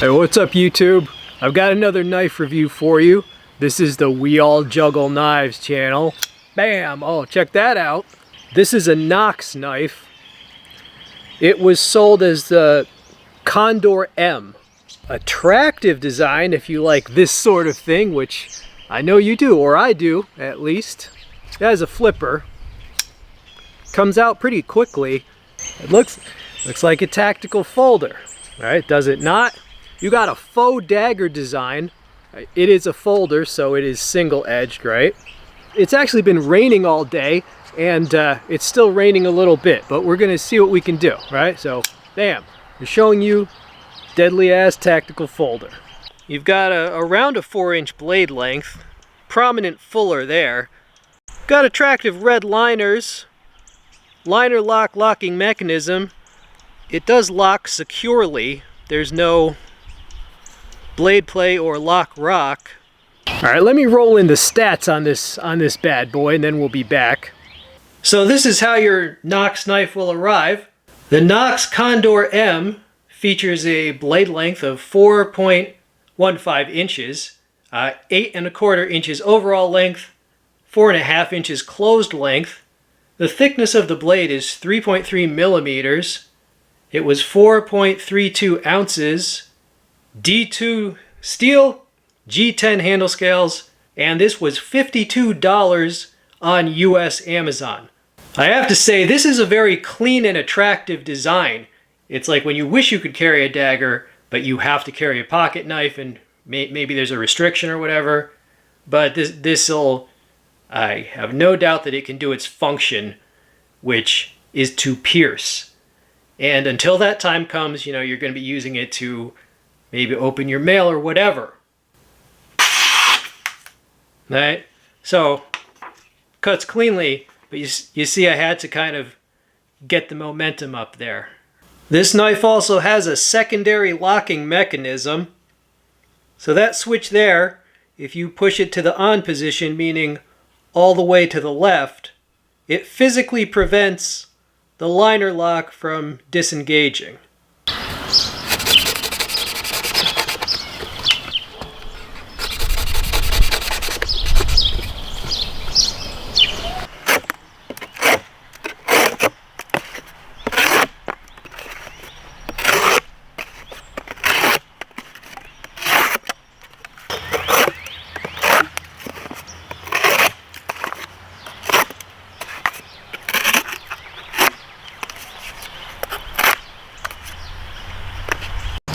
Hey, what's up YouTube? I've got another knife review for you. This is the We All Juggle Knives channel. Bam! Oh, check that out. This is a Knox knife. It was sold as the Condor-M. Attractive design if you like this sort of thing, which I know you do, or I do at least. It has a flipper. Comes out pretty quickly. It looks like a tactical folder. Alright, does it not? You got a faux dagger design. It is a folder, so it is single-edged, right? It's actually been raining all day, and it's still raining a little bit, but we're going to see what we can do, right? So, bam, we're showing you deadly-ass tactical folder. You've got around a 4-inch blade length, prominent fuller there. Got attractive red liners, liner lock locking mechanism. It does lock securely. There's no blade play or lock rock. Alright, let me roll in the stats on this bad boy and then we'll be back. So this is how your Knox knife will arrive. The Knox Condor-M features a blade length of 4.15 inches, 8¼ inches overall length, 4½ inches closed length. The thickness of the blade is 3.3 millimeters. It was 4.32 ounces. D2 steel, G10 handle scales, and this was $52 on US Amazon. I have to say, this is a very clean and attractive design. It's like when you wish you could carry a dagger, but you have to carry a pocket knife, and maybe there's a restriction or whatever. But this'll, I have no doubt that it can do its function, which is to pierce. And until that time comes, you know, you're going to be using it to maybe open your mail or whatever. Right? So, cuts cleanly, but you see I had to kind of get the momentum up there. This knife also has a secondary locking mechanism. So that switch there, if you push it to the on position, meaning all the way to the left, it physically prevents the liner lock from disengaging.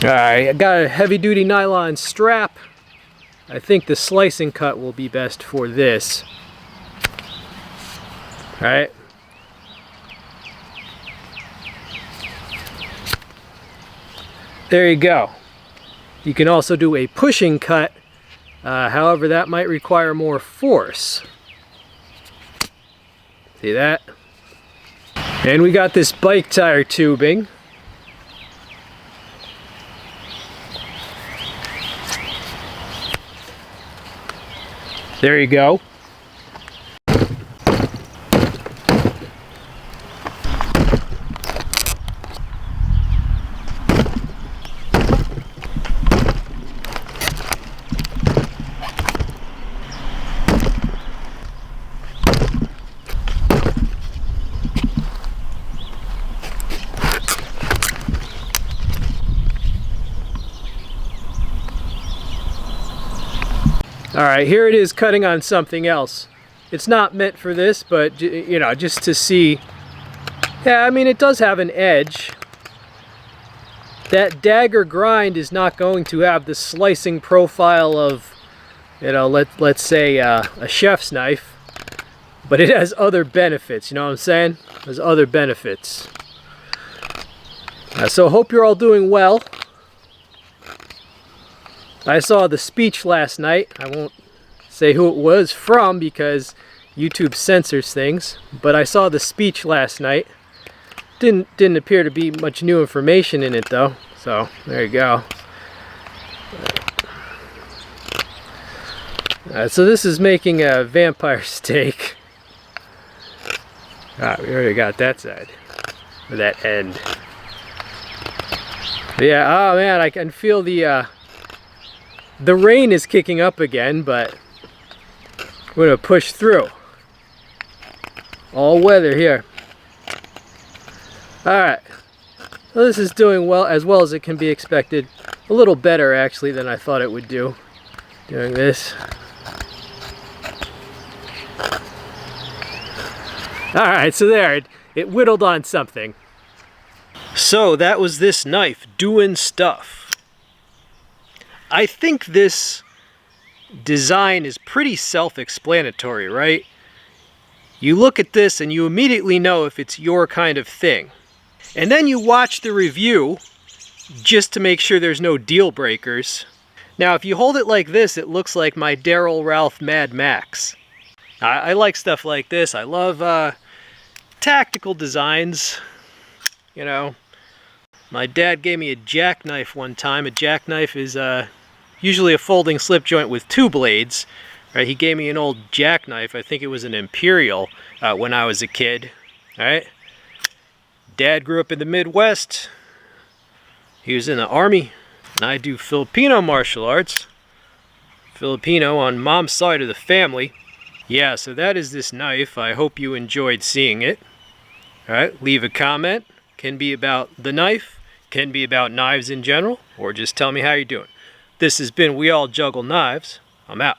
Alright, I got a heavy-duty nylon strap. I think the slicing cut will be best for this. Alright. There you go. You can also do a pushing cut, however that might require more force. See that? And we got this bike tire tubing. There you go. Alright, here it is cutting on something else. It's not meant for this, but, you know, just to see. Yeah, I mean, it does have an edge. That dagger grind is not going to have the slicing profile of, you know, let's say a chef's knife. But it has other benefits, you know what I'm saying? There's other benefits. So hope you're all doing well. I saw the speech last night. I won't say who it was from because YouTube censors things, but I saw the speech last night. Didn't appear to be much new information in it though. So there you go. So this is making a vampire steak. We already got that side, or that end. Yeah, oh man, I can feel the rain is kicking up again, but we're gonna push through. All weather here. Alright, well, this is doing well as it can be expected. A little better actually than I thought it would do, doing this. Alright, so there, it whittled on something. So that was this knife doing stuff. I think this design is pretty self-explanatory, right? You look at this and you immediately know if it's your kind of thing. And then you watch the review just to make sure there's no deal breakers. Now if you hold it like this, it looks like my Daryl Ralph Mad Max. I like stuff like this. I love tactical designs. You know, my dad gave me a jackknife one time. A jackknife is usually a folding slip joint with two blades. Right? He gave me an old jackknife. I think it was an Imperial when I was a kid. All right. Dad grew up in the Midwest. He was in the Army. I do Filipino martial arts. Filipino on mom's side of the family. Yeah, so that is this knife. I hope you enjoyed seeing it. All right, leave a comment. Can be about the knife, can be about knives in general, or just tell me how you're doing. This has been We All Juggle Knives. I'm out.